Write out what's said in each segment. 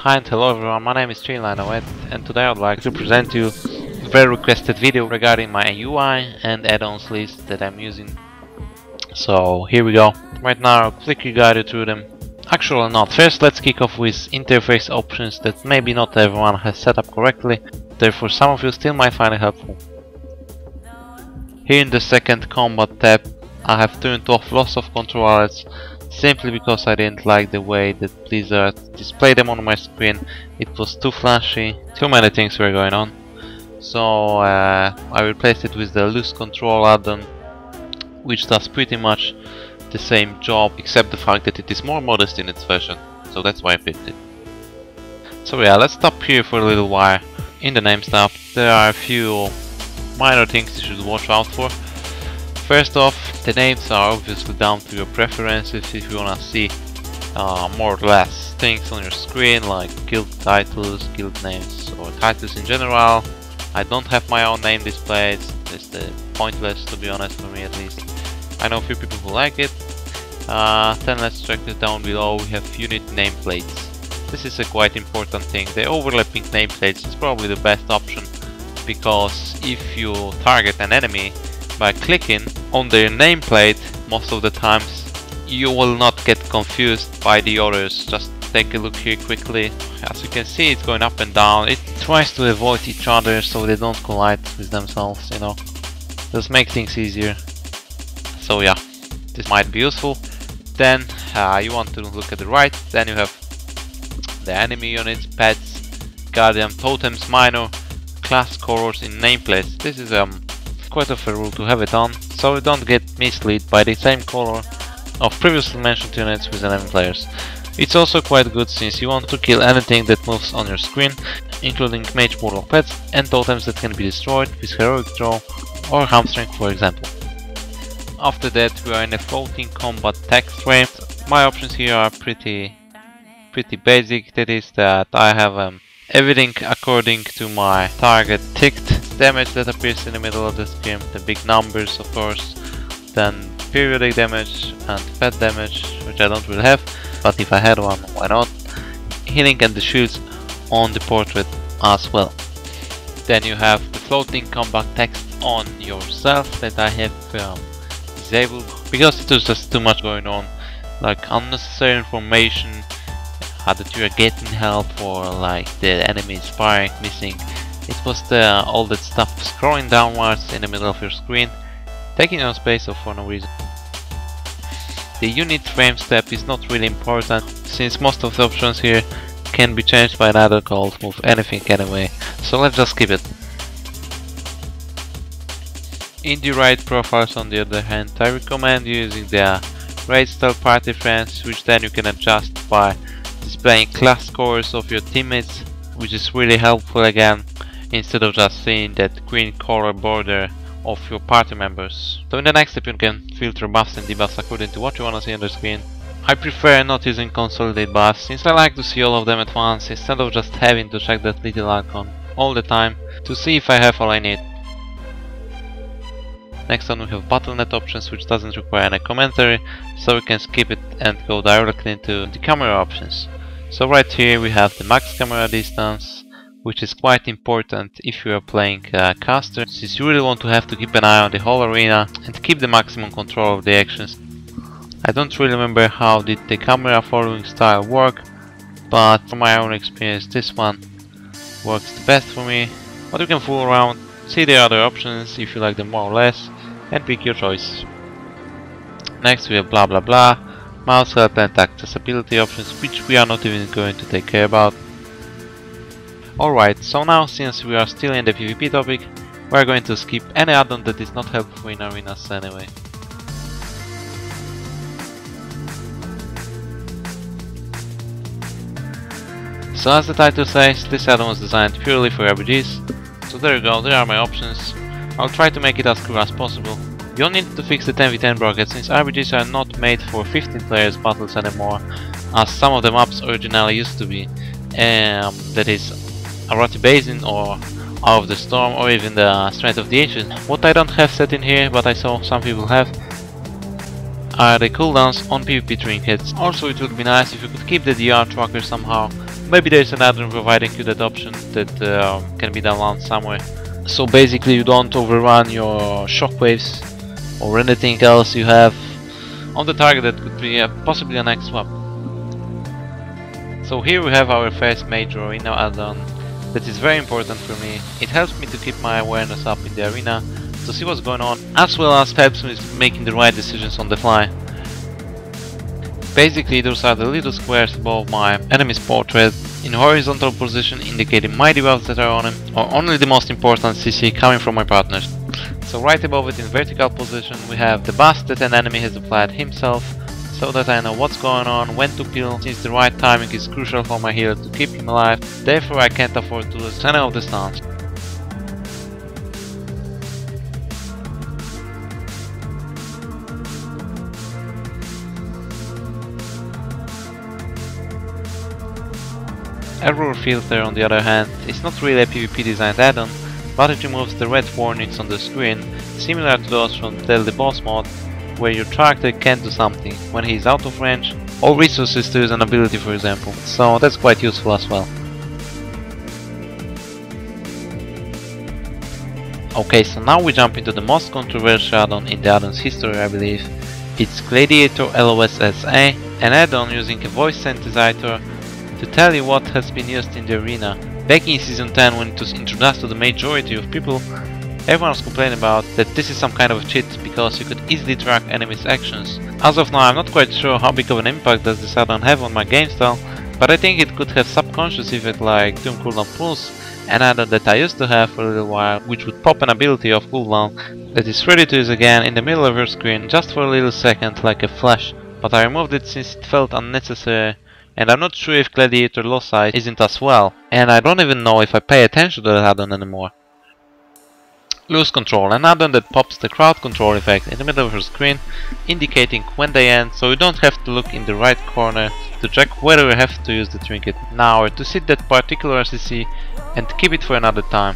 Hi and hello everyone, my name is Streamline08 and today I'd like to present you a very requested video regarding my UI and add-ons list that I'm using. So here we go. Right now I'll quickly guide you through them. Actually not. First let's kick off with interface options that maybe not everyone has set up correctly, therefore some of you still might find it helpful. Here in the second combat tab I have turned off loss of control alerts simply because I didn't like the way that Blizzard displayed them on my screen. It was too flashy, too many things were going on. So I replaced it with the loose control add-on, which does pretty much the same job except the fact that it is more modest in its version. So that's why I picked it. So yeah, let's stop here for a little while. In the names tab there are a few minor things you should watch out for. First off, the names are obviously down to your preferences. If you wanna see more or less things on your screen like guild titles, guild names or titles in general. I don't have my own name displayed, it's pointless to be honest, for me at least. I know a few people who like it. Then let's check it down below. We have unit nameplates. This is a quite important thing. The overlapping nameplates is probably the best option, because if you target an enemy by clicking on their nameplate, most of the times you will not get confused by the others. Just take a look here quickly. As you can see, it's going up and down. It tries to avoid each other so they don't collide with themselves, you know. Just make things easier. So yeah, this might be useful. Then you want to look at the right, then you have the enemy units, pets, guardian, totems, minor, class colors in nameplates. This is quite of a rule to have it on, so you don't get misled by the same color of previously mentioned units with enemy players. It's also quite good since you want to kill anything that moves on your screen, including mage warlock pets and totems that can be destroyed with heroic draw or hamstring, for example. After that we are in a floating combat text frame. My options here are pretty basic. That is that I have everything according to my target ticked. Damage that appears in the middle of the screen, the big numbers of course, then periodic damage and pet damage, which I don't really have, but if I had one, why not? Healing and the shields on the portrait as well. Then you have the floating combat text on yourself that I have disabled because there's just too much going on, like unnecessary information, that you are getting help or like the enemy is firing, missing. It was all that stuff scrolling downwards in the middle of your screen, taking up space for no reason. The unit frame step is not really important, since most of the options here can be changed by another called move anything anyway, so let's just skip it. In the raid profiles on the other hand, I recommend using the raid style party friends, which then you can adjust by displaying class scores of your teammates, which is really helpful again, instead of just seeing that green color border of your party members. So in the next step you can filter buffs and debuffs according to what you want to see on the screen. I prefer not using consolidate buffs, since I like to see all of them at once instead of just having to check that little icon all the time to see if I have all I need. Next on we have Battle.net options, which doesn't require any commentary, so we can skip it and go directly into the camera options. So right here we have the max camera distance, which is quite important if you are playing caster, since you really want to have to keep an eye on the whole arena and keep the maximum control of the actions. I don't really remember how did the camera following style work, but from my own experience this one works the best for me. But you can fool around, see the other options if you like them more or less, and pick your choice. Next we have blah blah blah, mouse help and accessibility options, which we are not even going to take care about. Alright, so now since we are still in the PvP topic, we are going to skip any add-on that is not helpful in arenas anyway. So as the title says, this add-on was designed purely for RPGs. So there you go, there are my options. I'll try to make it as clear as possible. You don't need to fix the 10v10 bracket, since RPGs are not made for 15 players battles anymore, as some of the maps originally used to be. That is Arati Basin or Out of the Storm or even the Strength of the Ancients. What I don't have set in here, but I saw some people have, are the cooldowns on PvP trinkets. Also it would be nice if you could keep the DR tracker somehow, maybe there's an add-on providing you that option that can be downloaded somewhere. So basically you don't overrun your shockwaves or anything else you have on the target that could be possibly a next swap. So here we have our first major arena add-on that is very important for me. It helps me to keep my awareness up in the arena, to see what's going on, as well as helps me with making the right decisions on the fly. Basically those are the little squares above my enemy's portrait in horizontal position, indicating my debuffs that are on him, or only the most important CC coming from my partners. So right above it in vertical position we have the buff that an enemy has applied himself, so that I know what's going on, when to kill, since the right timing is crucial for my healer to keep him alive, therefore I can't afford to lose any of the stuns. Error filter, on the other hand, is not really a PvP designed add-on, but it removes the red warnings on the screen, similar to those from Tell the Boss mod, where your character can't do something when he is out of range, or resources to use an ability for example, so that's quite useful as well. Okay, so now we jump into the most controversial add-on in the add-on's history, I believe. It's Gladiator LOSSA, an add-on using a voice synthesizer to tell you what has been used in the arena. Back in Season 10, when it was introduced to the majority of people, everyone was complaining about that this is some kind of a cheat because you could easily track enemies' actions. As of now, I'm not quite sure how big of an impact does this add-on have on my game style, but I think it could have subconscious effect like Doom Cooldown Pulse, an add-on that I used to have for a little while, which would pop an ability of cooldown that is ready to use again in the middle of your screen just for a little second like a flash, but I removed it since it felt unnecessary. And I'm not sure if Gladiator Loci isn't as well, and I don't even know if I pay attention to that add-on anymore. Lose Control, an add-on that pops the crowd control effect in the middle of your screen, indicating when they end, so you don't have to look in the right corner to check whether you have to use the trinket now or to sit that particular CC and keep it for another time.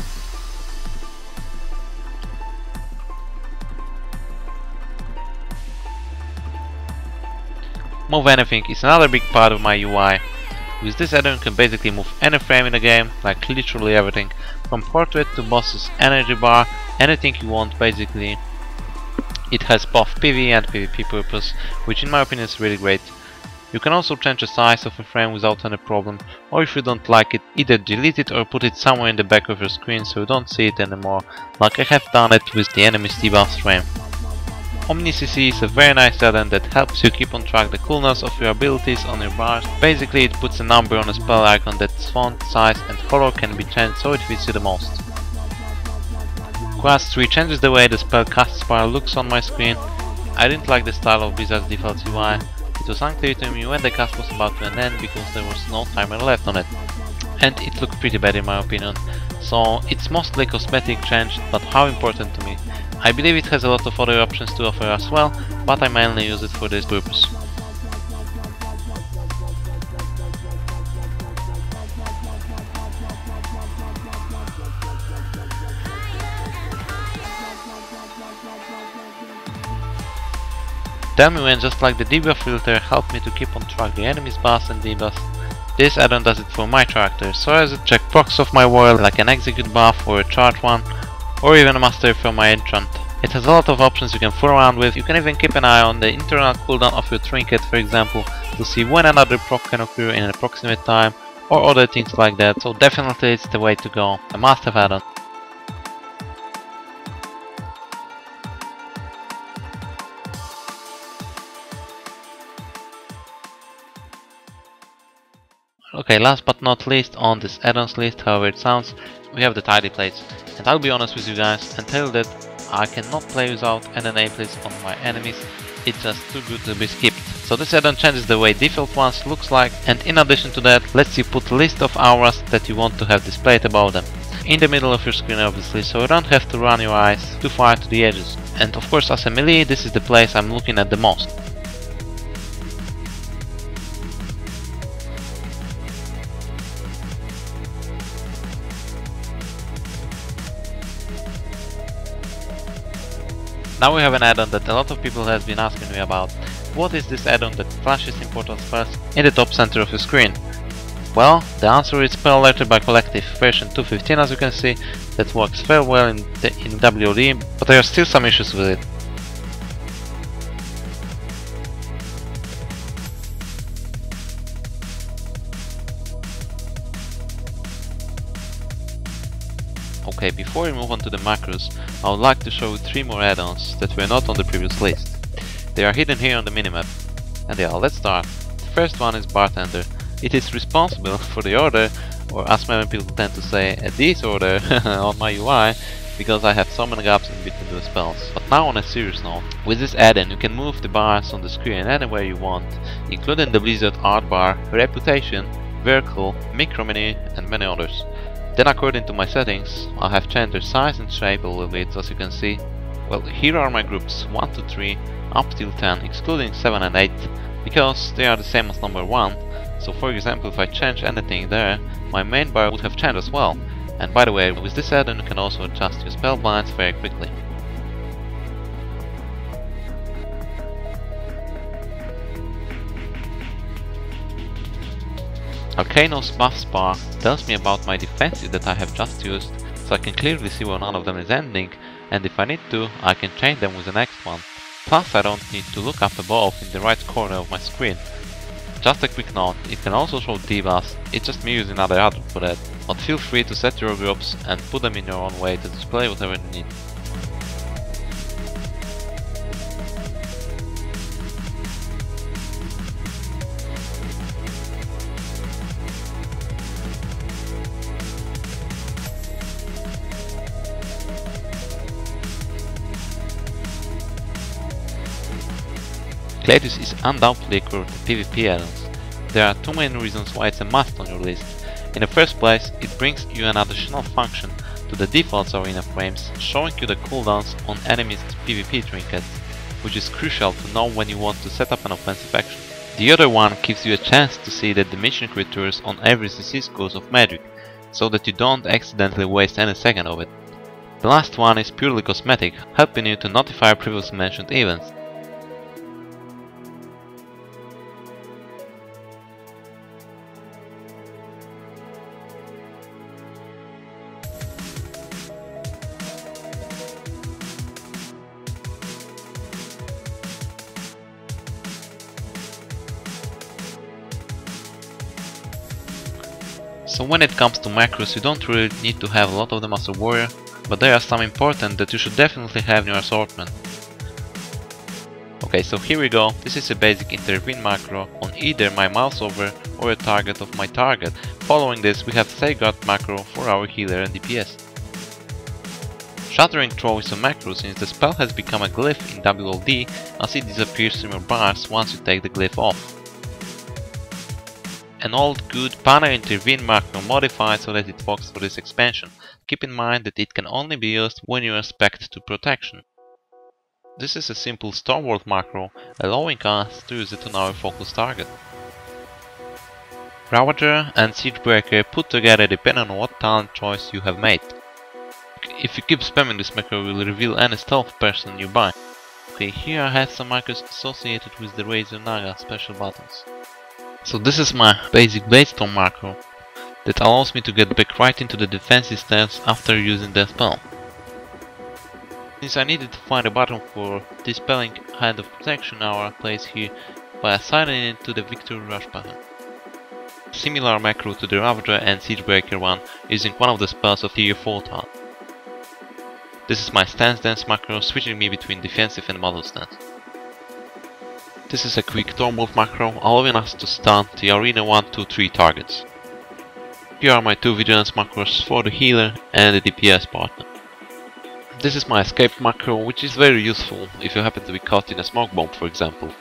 Move Anything is another big part of my UI. With this add-on you can basically move any frame in the game, like literally everything, from portrait to boss's energy bar, anything you want basically. It has both PvE and PvP purpose, which in my opinion is really great. You can also change the size of a frame without any problem, or if you don't like it, either delete it or put it somewhere in the back of your screen so you don't see it anymore, like I have done it with the enemy's debuff frame. OmniCC is a very nice add-on that helps you keep on track the coolness of your abilities on your bars. Basically it puts a number on a spell icon that's font, size and color can be changed so it fits you the most. Class 3 changes the way the spell cast bar looks on my screen. I didn't like the style of Blizzard's default UI. It was unclear to me when the cast was about to end because there was no timer left on it. And it looked pretty bad in my opinion. So it's mostly a cosmetic change, but how important to me. I believe it has a lot of other options to offer as well, but I mainly use it for this purpose. Tell me when just like the debuff filter helped me to keep on track the enemy's buffs and debuffs. This add-on does it for my character, so as it check procs of my Warr like an execute buff or a charge one, or even a master from my enchant. It has a lot of options you can fool around with. You can even keep an eye on the internal cooldown of your trinket, for example, to see when another proc can occur in an approximate time, or other things like that, so definitely it's the way to go, a must-have add-on. Okay, last but not least on this add-ons list, however it sounds, we have the tidy plates. And I'll be honest with you guys and tell you that I cannot play without NNA plates on my enemies, it's just too good to be skipped. So this add-on changes the way default ones looks like, and in addition to that lets you put a list of auras that you want to have displayed above them. In the middle of your screen obviously, so you don't have to run your eyes too far to the edges. And of course as a melee this is the place I'm looking at the most. Now we have an add-on that a lot of people have been asking me about. What is this add-on that flashes important spells in the top center of your screen? Well, the answer is spell alerted by collective version 2.15, as you can see. That works very well in WOD, but there are still some issues with it. Okay, before we move on to the macros, I would like to show you 3 more add-ons that were not on the previous list. They are hidden here on the minimap. And yeah, let's start. The first one is Bartender. It is responsible for the order, or as many people tend to say, a disorder on my UI, because I have so many gaps in between the spells. But now on a serious note, with this add-in you can move the bars on the screen anywhere you want, including the Blizzard art bar, reputation, vertical, micro menu and many others. Then according to my settings, I have changed their size and shape a little bit, as you can see. Well, here are my groups 1 to 3, up till 10, excluding 7 and 8, because they are the same as number 1. So for example, if I change anything there, my main bar would have changed as well. And by the way, with this add-on you can also adjust your spell blinds very quickly. Arcano's buffs bar tells me about my defensive that I have just used, so I can clearly see where none of them is ending, and if I need to, I can change them with the next one. Plus I don't need to look up above in the right corner of my screen. Just a quick note, it can also show debuffs, it's just me using another add-on for that, but feel free to set your groups and put them in your own way to display whatever you need. Gladius is undoubtedly a core of the PvP add-ons. There are 2 main reasons why it's a must on your list. In the first place, it brings you an additional function to the default arena frames, showing you the cooldowns on enemies' PvP trinkets, which is crucial to know when you want to set up an offensive action. The other one gives you a chance to see the damaging creatures on every CC scores of magic, so that you don't accidentally waste any second of it. The last one is purely cosmetic, helping you to notify previously mentioned events. So when it comes to macros, you don't really need to have a lot of them as a warrior, but there are some important that you should definitely have in your assortment. Okay, so here we go. This is a basic intervene macro on either my mouse over or a target of my target. Following this we have Safeguard macro for our healer and DPS. Shattering Throw is a macro since the spell has become a glyph in WLD, as it disappears from your bars once you take the glyph off. An old good Pana Intervene macro modified so that it works for this expansion. Keep in mind that it can only be used when you are spec'd to protection. This is a simple Stormward macro, allowing us to use it on our focus target. Ravager and Siegebreaker put together depending on what talent choice you have made. If you keep spamming this macro, it will reveal any stealth person you buy. Okay, here I have some macros associated with the Razor Naga special buttons. So this is my basic Bladestorm macro that allows me to get back right into the defensive stance after using the spell. Since I needed to find a button for dispelling Hand of Protection, I place here by assigning it to the Victory Rush button. Similar macro to the Ravager and Siegebreaker one, using one of the spells of tier 4 talent. This is my Stance Dance macro, switching me between defensive and model stance. This is a quick Stormwolf macro, allowing us to stun the arena 1, 2, 3 targets. Here are my 2 Vigilance macros for the healer and the DPS partner. This is my Escape macro, which is very useful if you happen to be caught in a smoke bomb, for example.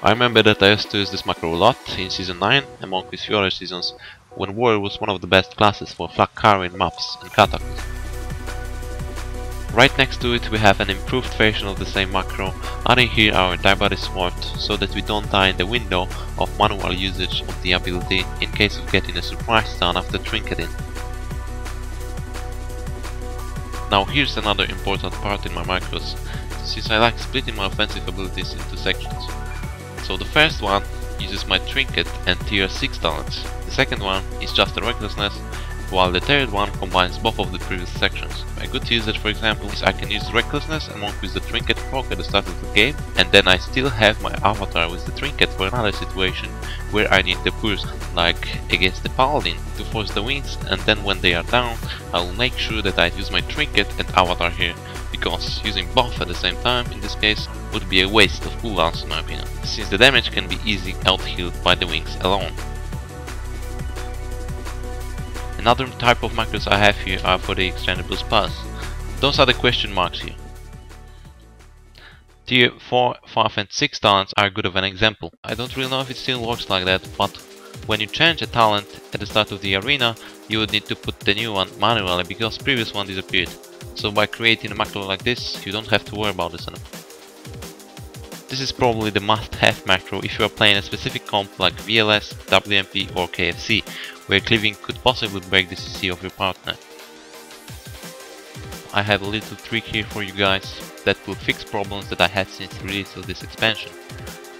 I remember that I used to use this macro a lot in Season 9, among with few other seasons, when Warr was one of the best classes for flak carrying maps and Cataclysm. Right next to it we have an improved version of the same macro, adding here our Die Body Sword, so that we don't die in the window of manual usage of the ability in case of getting a surprise stun after trinketing. Now here's another important part in my macros, since I like splitting my offensive abilities into sections. So the first one uses my trinket and tier 6 talents, the The second one is just a recklessness, while the third one combines both of the previous sections. A good usage, for example, is I can use recklessness and monk with the trinket proc at the start of the game, and then I still have my avatar with the trinket for another situation where I need the burst, like against the paladin, to force the wings, and then when they are down, I will make sure that I use my trinket and avatar here, because using both at the same time in this case would be a waste of cooldowns in my opinion, since the damage can be easily out-healed by the wings alone. Another type of macros I have here are for the exchangeable spells. Those are the question marks here. Tier 4, 5 and 6 talents are good of an example. I don't really know if it still works like that, but when you change a talent at the start of the arena, you would need to put the new one manually because previous one disappeared. So by creating a macro like this, you don't have to worry about this anymore. This is probably the must-have macro if you are playing a specific comp like VLS, WMP or KFC, where cleaving could possibly break the CC of your partner. I have a little trick here for you guys that will fix problems that I had since the release of this expansion.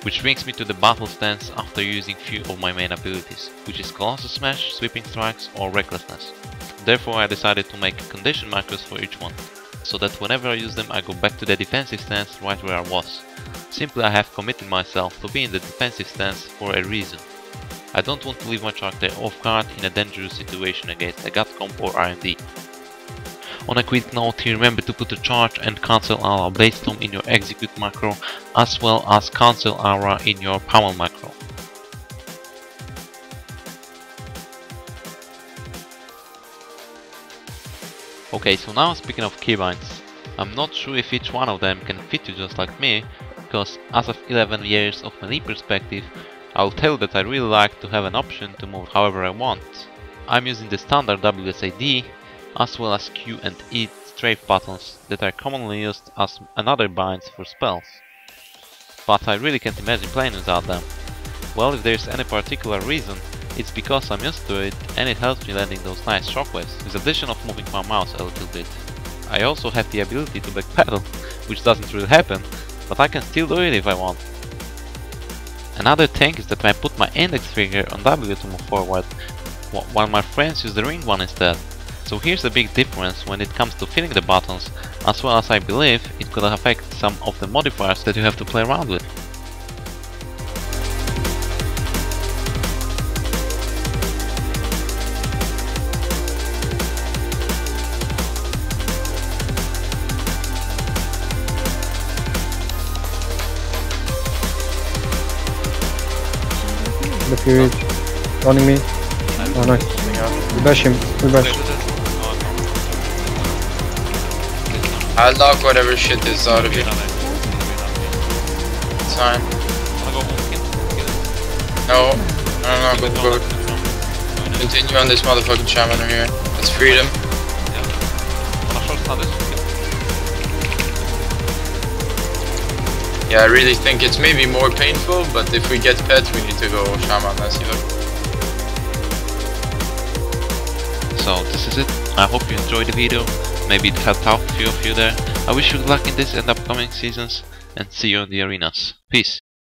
Which brings me to the battle stance after using few of my main abilities, which is Colossal Smash, Sweeping Strikes or Recklessness. Therefore I decided to make condition macros for each one, so that whenever I use them I go back to the defensive stance right where I was. Simply I have committed myself to be in the defensive stance for a reason. I don't want to leave my character off guard in a dangerous situation against a god comp or RMD. On a quick note here, remember to put a charge and cancel aura Bladestorm in your execute macro, as well as cancel aura in your pummel macro. Okay, so now speaking of keybinds, I'm not sure if each one of them can fit you just like me, because as of 11 years of melee perspective, I'll tell you that I really like to have an option to move however I want. I'm using the standard WSAD, as well as Q and E strafe buttons that are commonly used as another binds for spells. But I really can't imagine playing without them. Well, if there's any particular reason, it's because I'm used to it and it helps me landing those nice shockwaves, with the addition of moving my mouse a little bit. I also have the ability to backpedal, which doesn't really happen, but I can still do it if I want. Another thing is that I put my index finger on W to move forward, while my friends use the ring one instead. So here's the big difference when it comes to filling the buttons, as well as I believe it could affect some of the modifiers that you have to play around with. The Fury is running me. Oh nice. We bash him. We bash. I'll knock whatever shit is out of you. It's fine. No, good. Continue on this motherfucking shaman over here. It's freedom. Yeah, I really think it's maybe more painful, but if we get pet, we need to go shaman, as you look. So this is it. I hope you enjoyed the video. Maybe it helped out a few of you there. I wish you good luck in this and upcoming seasons, and see you in the arenas. Peace.